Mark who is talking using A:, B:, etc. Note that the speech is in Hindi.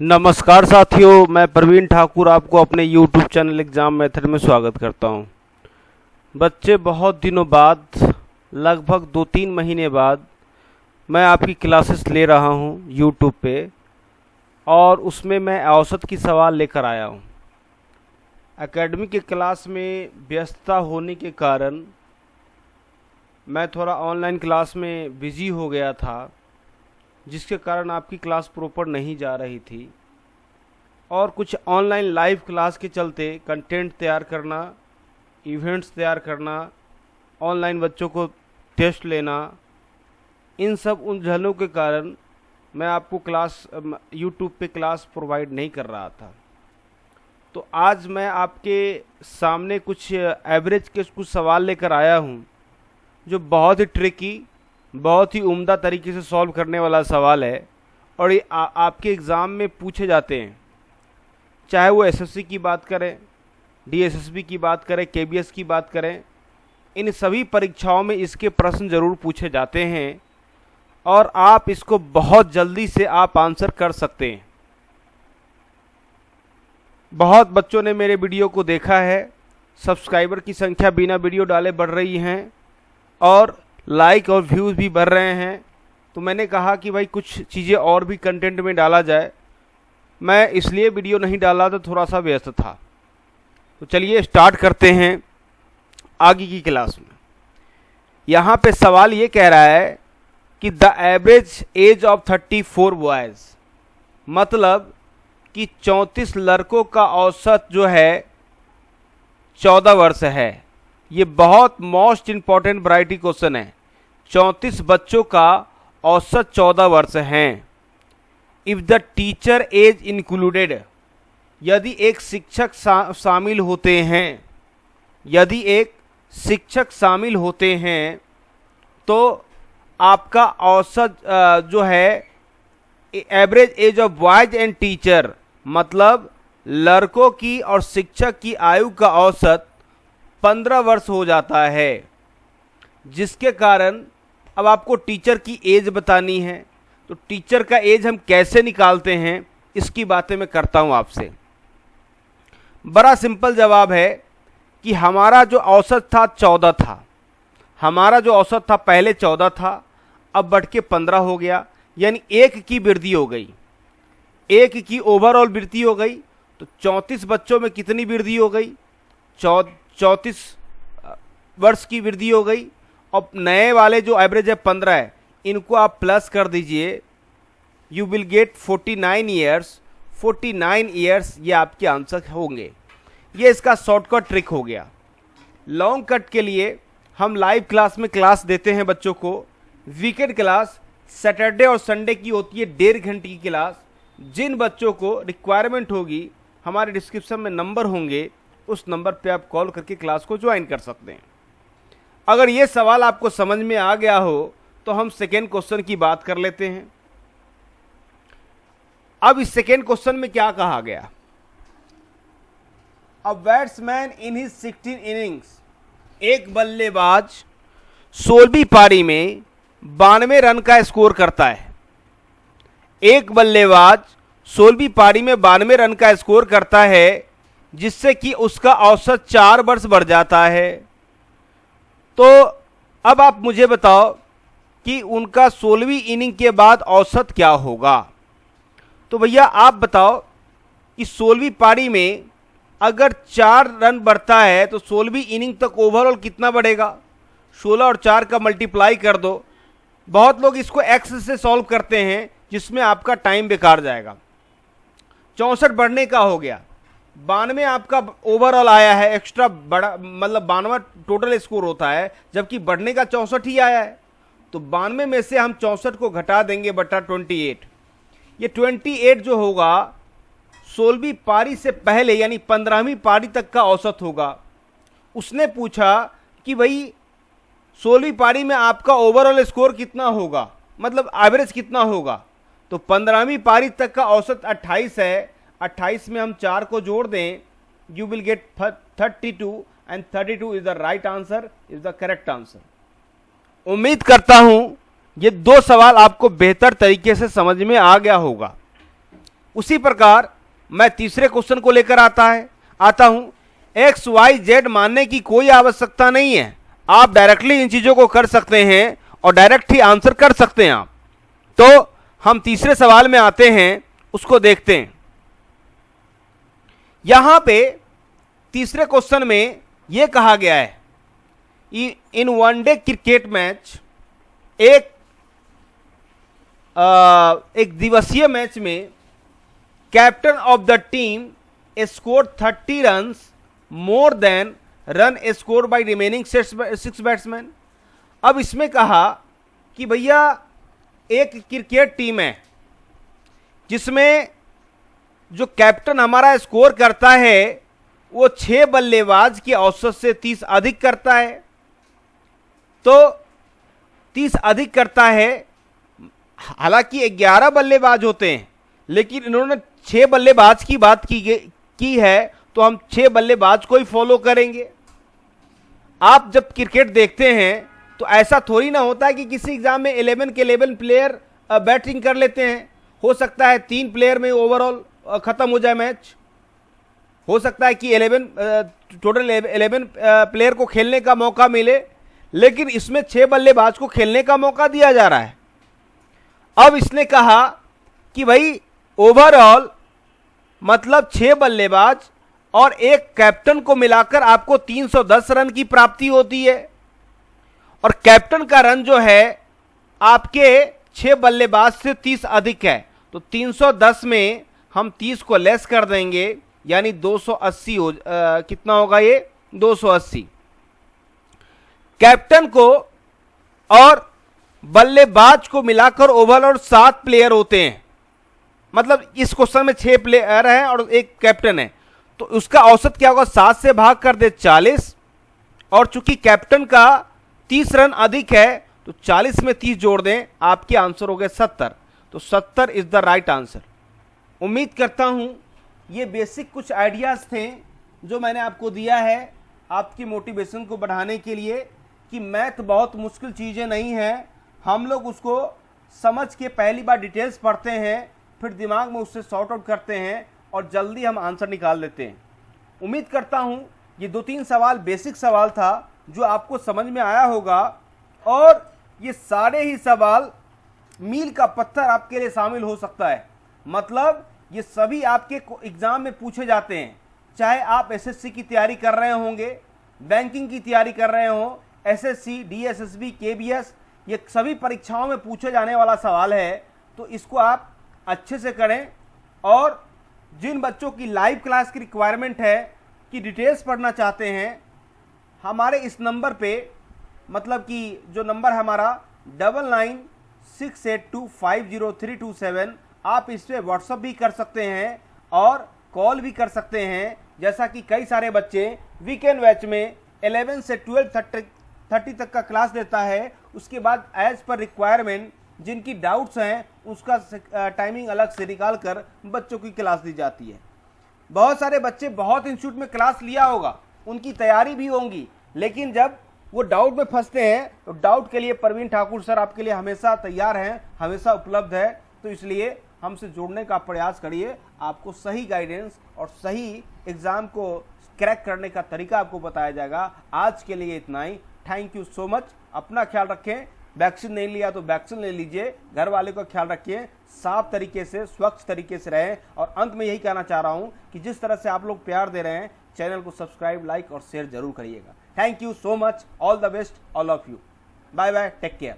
A: नमस्कार साथियों, मैं प्रवीण ठाकुर आपको अपने YouTube चैनल एग्ज़ाम मेथड में स्वागत करता हूं। बच्चे, बहुत दिनों बाद, लगभग 2-3 महीने बाद मैं आपकी क्लासेस ले रहा हूं YouTube पे, और उसमें मैं औसत की सवाल लेकर आया हूं। एकेडमी के क्लास में व्यस्तता होने के कारण मैं थोड़ा ऑनलाइन क्लास में बिज़ी हो गया था, जिसके कारण आपकी क्लास प्रॉपर नहीं जा रही थी, और कुछ ऑनलाइन लाइव क्लास के चलते कंटेंट तैयार करना, इवेंट्स तैयार करना, ऑनलाइन बच्चों को टेस्ट लेना, इन सब उलझनों के कारण मैं आपको क्लास YouTube पे क्लास प्रोवाइड नहीं कर रहा था। तो आज मैं आपके सामने कुछ एवरेज के कुछ सवाल लेकर आया हूँ, जो बहुत ही ट्रिकी, बहुत ही उम्दा तरीके से सॉल्व करने वाला सवाल है, और ये आपके एग्ज़ाम में पूछे जाते हैं। चाहे वो एसएससी की बात करें, डीएसएसबी की बात करें, केबीएस की बात करें, इन सभी परीक्षाओं में इसके प्रश्न ज़रूर पूछे जाते हैं, और आप इसको बहुत जल्दी से आप आंसर कर सकते हैं। बहुत बच्चों ने मेरे वीडियो को देखा है, सब्सक्राइबर की संख्या बिना वीडियो डाले बढ़ रही हैं, और लाइक और व्यूज़ भी बढ़ रहे हैं। तो मैंने कहा कि भाई कुछ चीज़ें और भी कंटेंट में डाला जाए। मैं इसलिए वीडियो नहीं डाला, तो थोड़ा सा व्यस्त था। तो चलिए स्टार्ट करते हैं आगे की क्लास में। यहाँ पे सवाल ये कह रहा है कि the average age of 34 boys, मतलब कि 34 लड़कों का औसत जो है 14 वर्ष है। ये बहुत मोस्ट इम्पॉर्टेंट वैरायटी क्वेश्चन है। 34 बच्चों का औसत 14 वर्ष हैं। If the teacher is included, यदि एक शिक्षक शामिल होते हैं, यदि एक शिक्षक शामिल होते हैं, तो आपका औसत जो है average age of boys and teacher, मतलब लड़कों की और शिक्षक की आयु का औसत 15 वर्ष हो जाता है। जिसके कारण अब आपको टीचर की एज बतानी है। तो टीचर का एज हम कैसे निकालते हैं, इसकी बातें मैं करता हूं आपसे। बड़ा सिंपल जवाब है कि हमारा जो औसत था 14 था। हमारा जो औसत था पहले 14 था, अब बढ़ के 15 हो गया, यानी 1 की वृद्धि हो गई, 1 की ओवरऑल वृद्धि हो गई। तो 34 बच्चों में कितनी वृद्धि हो गई? 34 वर्ष की वृद्धि हो गई। और नए वाले जो एवरेज है 15 है, इनको आप प्लस कर दीजिए, you will get 49 years. 49 years ये आपके आंसर होंगे। ये इसका शॉर्टकट ट्रिक हो गया। लॉन्ग कट के लिए हम लाइव क्लास में क्लास देते हैं बच्चों को। वीकेंड क्लास सैटरडे और संडे की होती है 1.5 घंटे की क्लास। जिन बच्चों को रिक्वायरमेंट होगी, हमारे डिस्क्रिप्शन में नंबर होंगे, उस नंबर पे आप कॉल करके क्लास को ज्वाइन कर सकते हैं। अगर ये सवाल आपको समझ में आ गया हो, तो हम सेकेंड क्वेश्चन की बात कर लेते हैं। अब इस सेकेंड क्वेश्चन में क्या कहा गया? A batsman in his 16 innings, एक बल्लेबाज 16वीं पारी में 92 रन का स्कोर करता है। एक बल्लेबाज 16वीं पारी में 92 रन का स्कोर करता है, जिससे कि उसका औसत 4 वर्ष बढ़ जाता है। तो अब आप मुझे बताओ कि उनका 16वीं इनिंग के बाद औसत क्या होगा। तो भैया आप बताओ कि 16वीं पारी में अगर 4 रन बढ़ता है, तो 16वीं इनिंग तक ओवरऑल कितना बढ़ेगा? 16 और 4 का मल्टीप्लाई कर दो। बहुत लोग इसको एक्स से सॉल्व करते हैं, जिसमें आपका टाइम बेकार जाएगा। 64 बढ़ने का हो गया, 92 आपका ओवरऑल आया है, एक्स्ट्रा बड़ा, मतलब 92 टोटल स्कोर होता है, जबकि बढ़ने का 64 ही आया है। तो 92 में से हम 64 को घटा देंगे बटा 28। ये 28 जो होगा 16वीं पारी से पहले, यानी 15वीं पारी तक का औसत होगा। उसने पूछा कि भाई 16वीं पारी में आपका ओवरऑल स्कोर कितना होगा, मतलब एवरेज कितना होगा। तो 15वीं पारी तक का औसत 28 है। 28 में हम 4 को जोड़ दें, you will get 32, and 32 is the right answer, is the correct answer. उम्मीद करता हूं ये 2 सवाल आपको बेहतर तरीके से समझ में आ गया होगा। उसी प्रकार मैं तीसरे क्वेश्चन को लेकर आता हूं। एक्स वाई जेड मानने की कोई आवश्यकता नहीं है, आप डायरेक्टली इन चीजों को कर सकते हैं और डायरेक्ट ही आंसर कर सकते हैं आप। तो हम तीसरे सवाल में आते हैं, उसको देखते हैं। यहां पे तीसरे क्वेश्चन में यह कहा गया है, इन वनडे क्रिकेट मैच, एक दिवसीय मैच में captain of the team score 30 run more than run score bye remaining 6 batsman. अब इसमें कहा कि भैया एक क्रिकेट टीम है जिसमें जो कैप्टन हमारा स्कोर करता है वो 6 बल्लेबाज की औसत से 30 अधिक करता है। तो 30 अधिक करता है, हालांकि 11 बल्लेबाज होते हैं, लेकिन इन्होंने 6 बल्लेबाज की बात की है, तो हम 6 बल्लेबाज को ही फॉलो करेंगे। आप जब क्रिकेट देखते हैं तो ऐसा थोड़ी ना होता है कि किसी एग्जाम में 11 के 11 प्लेयर बैटिंग कर लेते हैं। हो सकता है 3 प्लेयर में ओवरऑल खत्म हो जाए मैच, हो सकता है कि 11 प्लेयर को खेलने का मौका मिले, लेकिन इसमें 6 बल्लेबाज को खेलने का मौका दिया जा रहा है। अब इसने कहा कि भाई ओवरऑल मतलब 6 बल्लेबाज और एक कैप्टन को मिलाकर आपको 310 रन की प्राप्ति होती है, और कैप्टन का रन जो है आपके 6 बल्लेबाज से 30 अधिक है। तो 310 में हम 30 को लेस कर देंगे, यानी 280 कितना होगा ये 280। कैप्टन को और बल्लेबाज को मिलाकर ओवरऑल 7 प्लेयर होते हैं, मतलब इस क्वेश्चन में 6 प्लेयर हैं और एक कैप्टन है, तो उसका औसत क्या होगा, 7 से भाग कर दे 40, और चूंकि कैप्टन का 30 रन अधिक है तो 40 में 30 जोड़ दें, आपके आंसर हो गए 70। तो 70 इज द राइट आंसर। उम्मीद करता हूं ये बेसिक कुछ आइडियाज थे जो मैंने आपको दिया है आपकी मोटिवेशन को बढ़ाने के लिए, कि मैथ बहुत मुश्किल चीज़ें नहीं है, हम लोग उसको समझ के पहली बार डिटेल्स पढ़ते हैं, फिर दिमाग में उससे सॉर्ट आउट करते हैं और जल्दी हम आंसर निकाल लेते हैं। उम्मीद करता हूं ये 2-3 सवाल बेसिक सवाल था जो आपको समझ में आया होगा, और ये सारे ही सवाल मील का पत्थर आपके लिए शामिल हो सकता है। मतलब ये सभी आपके एग्जाम में पूछे जाते हैं, चाहे आप एसएससी की तैयारी कर रहे होंगे, बैंकिंग की तैयारी कर रहे हो, एसएससी, डीएसएसबी, केबीएस, ये सभी परीक्षाओं में पूछे जाने वाला सवाल है। तो इसको आप अच्छे से करें, और जिन बच्चों की लाइव क्लास की रिक्वायरमेंट है, कि डिटेल्स पढ़ना चाहते हैं, हमारे इस नंबर पे, मतलब कि जो नंबर हमारा 9968250327, आप इस पर व्हाट्सअप भी कर सकते हैं और कॉल भी कर सकते हैं। जैसा कि कई सारे बच्चे वीकेंड बैच में 11 से 12:30 तक का क्लास लेता है, उसके बाद एज पर रिक्वायरमेंट जिनकी डाउट्स हैं उसका टाइमिंग अलग से निकाल कर बच्चों की क्लास दी जाती है। बहुत सारे बच्चे बहुत इंस्टीट्यूट में क्लास लिया होगा, उनकी तैयारी भी होंगी, लेकिन जब वो डाउट में फंसते हैं तो डाउट के लिए प्रवीण ठाकुर सर आपके लिए हमेशा तैयार हैं, हमेशा उपलब्ध है। तो इसलिए हमसे जुड़ने का प्रयास करिए, आपको सही गाइडेंस और सही एग्जाम को क्रैक करने का तरीका आपको बताया जाएगा। आज के लिए इतना ही, थैंक यू सो मच। अपना ख्याल रखें, वैक्सीन नहीं लिया तो वैक्सीन ले लीजिए, घर वाले का ख्याल रखिए, साफ तरीके से स्वच्छ तरीके से रहें। और अंत में यही कहना चाह रहा हूं कि जिस तरह से आप लोग प्यार दे रहे हैं, चैनल को सब्सक्राइब, लाइक और शेयर जरूर करिएगा। Thank you so much, all the best all of you, bye bye, take care.